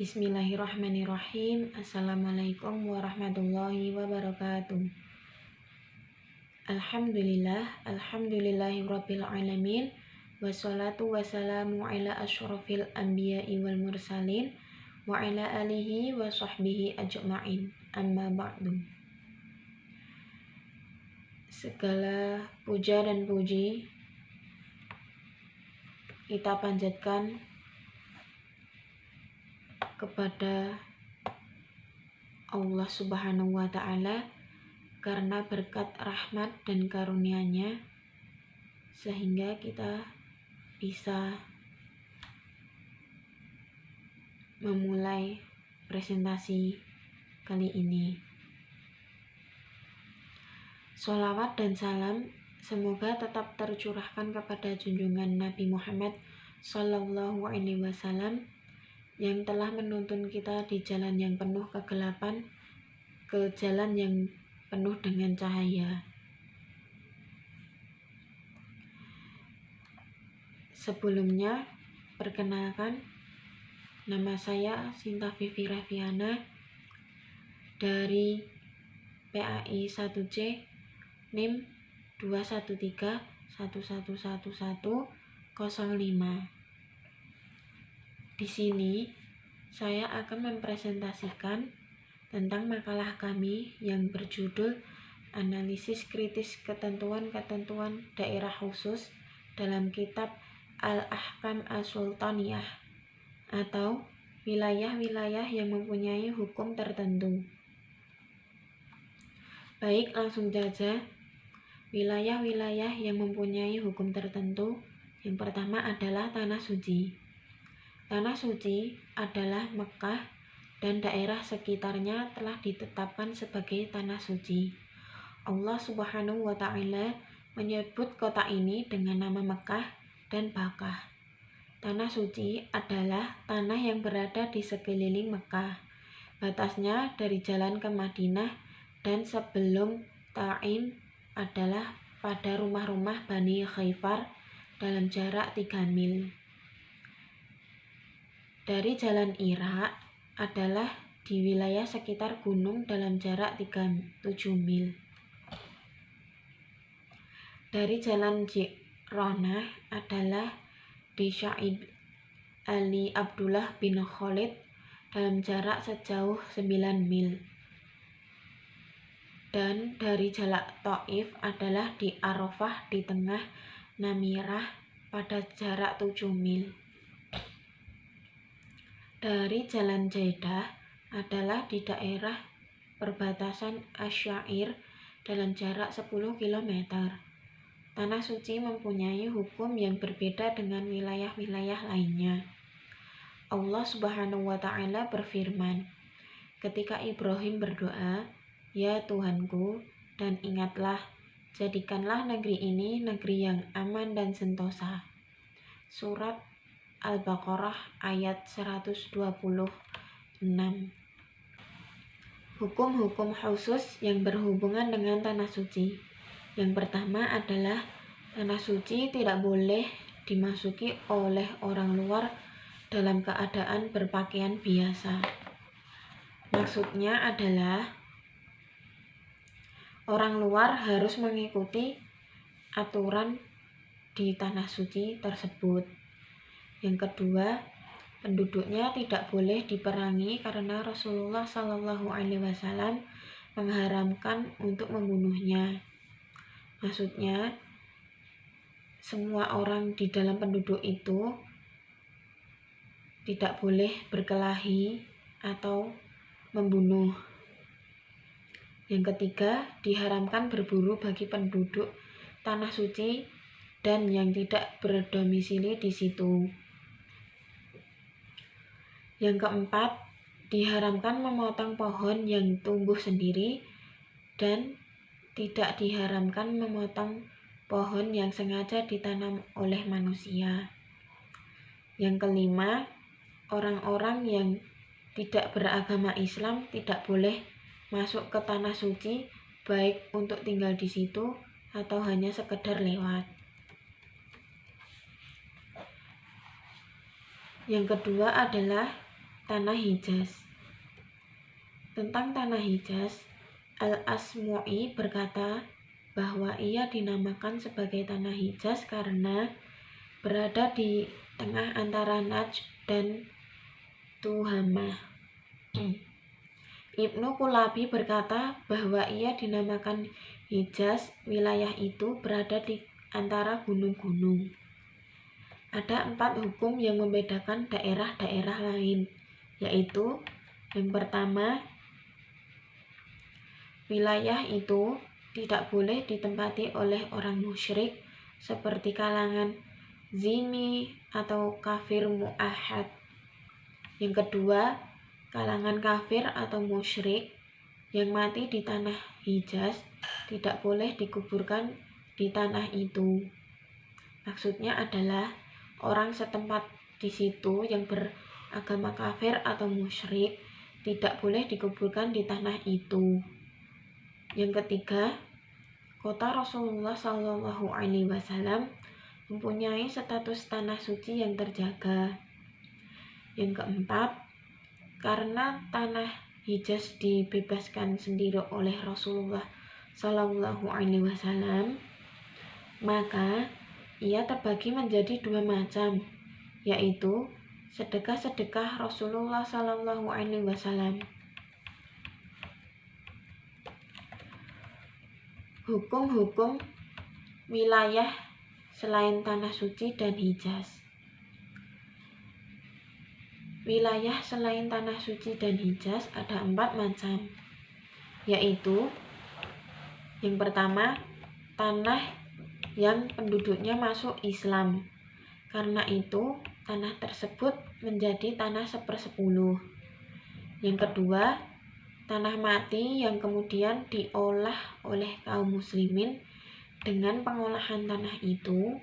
Bismillahirrahmanirrahim. Assalamualaikum warahmatullahi wabarakatuh. Alhamdulillahirabbil alamin. Wassalatu wassalamu ala asyrafil anbiya'i wal mursalin wa ala alihi wa sahbihi ajma'in. Amma ba'du. Segala puja dan puji kita panjatkan kepada Allah Subhanahu wa ta'ala karena berkat rahmat dan karunia-Nya sehingga kita bisa memulai presentasi kali ini. Sholawat dan salam semoga tetap tercurahkan kepada junjungan Nabi Muhammad Sallallahu Alaihi Wasallam yang telah menuntun kita di jalan yang penuh kegelapan ke jalan yang penuh dengan cahaya. Sebelumnya, perkenalkan, nama saya Sinta Vivi Rafiana dari PAI 1C NIM 213111105. Di sini, saya akan mempresentasikan tentang makalah kami yang berjudul Analisis Kritis Ketentuan-Ketentuan Daerah Khusus dalam Kitab Al-Ahkam As-Sultaniyah atau wilayah-wilayah yang mempunyai hukum tertentu. Baik, langsung saja. Wilayah-wilayah yang mempunyai hukum tertentu, yang pertama adalah Tanah Suci. Tanah Suci adalah Mekah dan daerah sekitarnya telah ditetapkan sebagai Tanah Suci. Allah Subhanahu wa ta'ala menyebut kota ini dengan nama Mekah dan Bakah. Tanah Suci adalah tanah yang berada di sekeliling Mekah. Batasnya dari jalan ke Madinah dan sebelum Taim adalah pada rumah-rumah Bani Khayfar dalam jarak 3 mil. Dari jalan Irak adalah di wilayah sekitar gunung dalam jarak 7 mil. Dari jalan Ji'ronah adalah di Sa'id Ali Abdullah bin Khalid dalam jarak sejauh 9 mil. Dan dari jalan Taif adalah di Arafah di tengah Namirah pada jarak 7 mil. Dari jalan Jaidah adalah di daerah perbatasan Asyair dalam jarak 10 km. Tanah Suci mempunyai hukum yang berbeda dengan wilayah-wilayah lainnya. Allah Subhanahu wa ta'ala berfirman, ketika Ibrahim berdoa, "Ya Tuhanku, dan ingatlah, jadikanlah negeri ini negeri yang aman dan sentosa." Surat Al-Baqarah ayat 126. Hukum-hukum khusus yang berhubungan dengan Tanah Suci. Yang pertama adalah Tanah Suci tidak boleh dimasuki oleh orang luar dalam keadaan berpakaian biasa. Maksudnya adalah orang luar harus mengikuti aturan di Tanah Suci tersebut. Yang kedua, penduduknya tidak boleh diperangi karena Rasulullah Shallallahu Alaihi Wasallam mengharamkan untuk membunuhnya. Maksudnya, semua orang di dalam penduduk itu tidak boleh berkelahi atau membunuh. Yang ketiga, diharamkan berburu bagi penduduk Tanah Suci dan yang tidak berdomisili di situ. Yang keempat, diharamkan memotong pohon yang tumbuh sendiri dan tidak diharamkan memotong pohon yang sengaja ditanam oleh manusia. Yang kelima, orang-orang yang tidak beragama Islam tidak boleh masuk ke Tanah Suci baik untuk tinggal di situ atau hanya sekedar lewat. Yang kedua adalah tanah Hijaz. Tentang tanah Hijaz, Al-Asmu'i berkata bahwa ia dinamakan sebagai tanah Hijaz karena berada di tengah antara Najd dan Tuhamah. Ibnu Kulabi berkata bahwa ia dinamakan Hijaz, wilayah itu berada di antara gunung-gunung. Ada 4 hukum yang membedakan daerah-daerah lain, yaitu yang pertama, wilayah itu tidak boleh ditempati oleh orang musyrik seperti kalangan zimmi atau kafir mu'ahad. Yang kedua, kalangan kafir atau musyrik yang mati di tanah Hijaz tidak boleh dikuburkan di tanah itu. Maksudnya adalah orang setempat di situ yang beragama kafir atau musyrik tidak boleh dikuburkan di tanah itu. Yang ketiga, kota Rasulullah SAW mempunyai status tanah suci yang terjaga. Yang keempat, karena tanah Hijaz dibebaskan sendiri oleh Rasulullah SAW, maka ia terbagi menjadi 2 macam, yaitu sedekah-sedekah Rasulullah SAW. Hukum-hukum wilayah selain tanah suci dan Hijaz. Wilayah selain tanah suci dan Hijaz ada 4 macam, yaitu yang pertama, tanah yang penduduknya masuk Islam. Karena itu, tanah tersebut menjadi tanah 1/10. Yang kedua, tanah mati yang kemudian diolah oleh kaum muslimin. Dengan pengolahan tanah itu,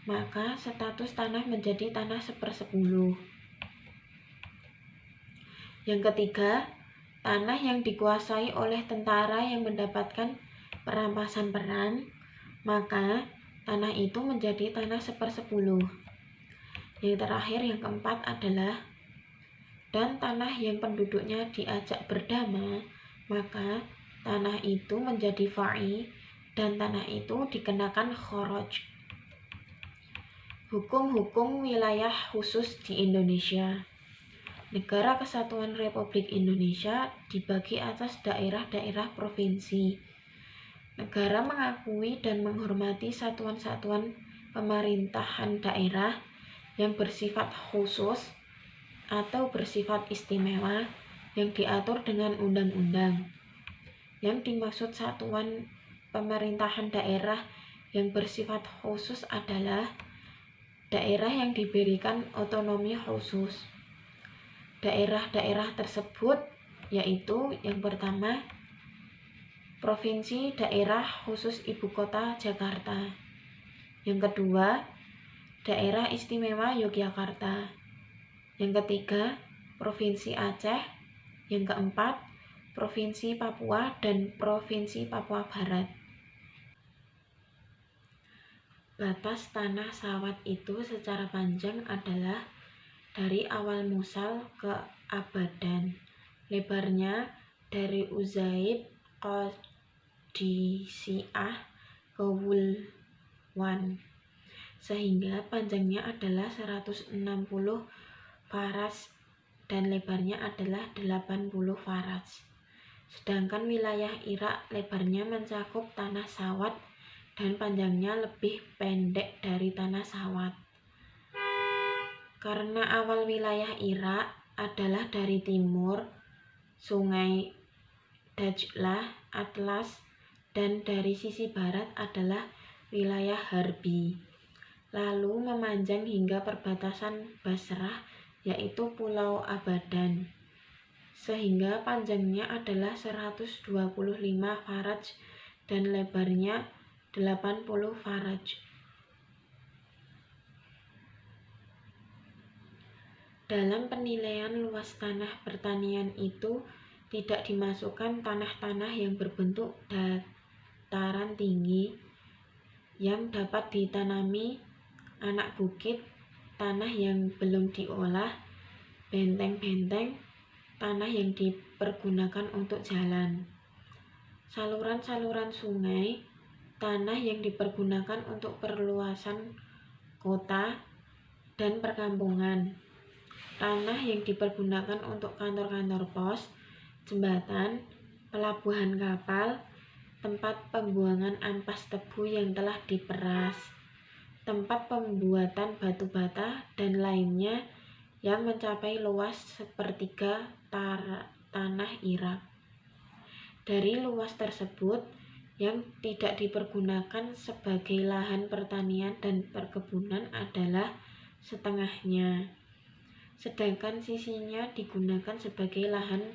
maka status tanah menjadi tanah 1/10. Yang ketiga, tanah yang dikuasai oleh tentara yang mendapatkan perampasan perang, maka tanah itu menjadi tanah 1/10. Yang terakhir, yang keempat adalah dan tanah yang penduduknya diajak berdamai, maka tanah itu menjadi fa'i dan tanah itu dikenakan kharaj. Hukum-hukum wilayah khusus di Indonesia. Negara Kesatuan Republik Indonesia dibagi atas daerah-daerah provinsi. Negara mengakui dan menghormati satuan-satuan pemerintahan daerah yang bersifat khusus atau bersifat istimewa yang diatur dengan undang-undang. Yang dimaksud satuan pemerintahan daerah yang bersifat khusus adalah daerah yang diberikan otonomi khusus. Daerah-daerah tersebut yaitu yang pertama, Provinsi Daerah Khusus Ibu Kota Jakarta. Yang kedua, Daerah Istimewa Yogyakarta. Yang ketiga, Provinsi Aceh. Yang keempat, Provinsi Papua dan Provinsi Papua Barat. Batas tanah Sawat itu secara panjang adalah dari awal Musal ke Abadan. Lebarnya dari Uzaid Qadisiyah ke Wulwan, sehingga panjangnya adalah 160 faras dan lebarnya adalah 80 faras. Sedangkan wilayah Irak lebarnya mencakup tanah Sawat dan panjangnya lebih pendek dari tanah Sawat. Karena awal wilayah Irak adalah dari timur, sungai Dajlah, Atlas, dan dari sisi barat adalah wilayah Harbi. Lalu memanjang hingga perbatasan Basrah, yaitu Pulau Abadan, sehingga panjangnya adalah 125 faraj dan lebarnya 80 faraj. Dalam penilaian luas tanah pertanian itu tidak dimasukkan tanah-tanah yang berbentuk dataran tinggi yang dapat ditanami anak bukit, tanah yang belum diolah, benteng-benteng, tanah yang dipergunakan untuk jalan, saluran-saluran sungai, tanah yang dipergunakan untuk perluasan kota dan perkampungan, tanah yang dipergunakan untuk kantor-kantor pos, jembatan, pelabuhan kapal, tempat pembuangan ampas tebu yang telah diperas, tempat pembuatan batu bata, dan lainnya yang mencapai luas sepertiga tanah Irak. Dari luas tersebut, yang tidak dipergunakan sebagai lahan pertanian dan perkebunan adalah setengahnya, sedangkan sisinya digunakan sebagai lahan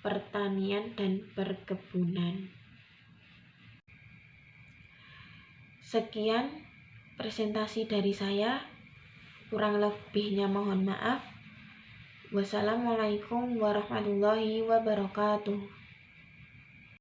pertanian dan perkebunan. Sekian presentasi dari saya, kurang lebihnya mohon maaf. Wassalamualaikum warahmatullahi wabarakatuh.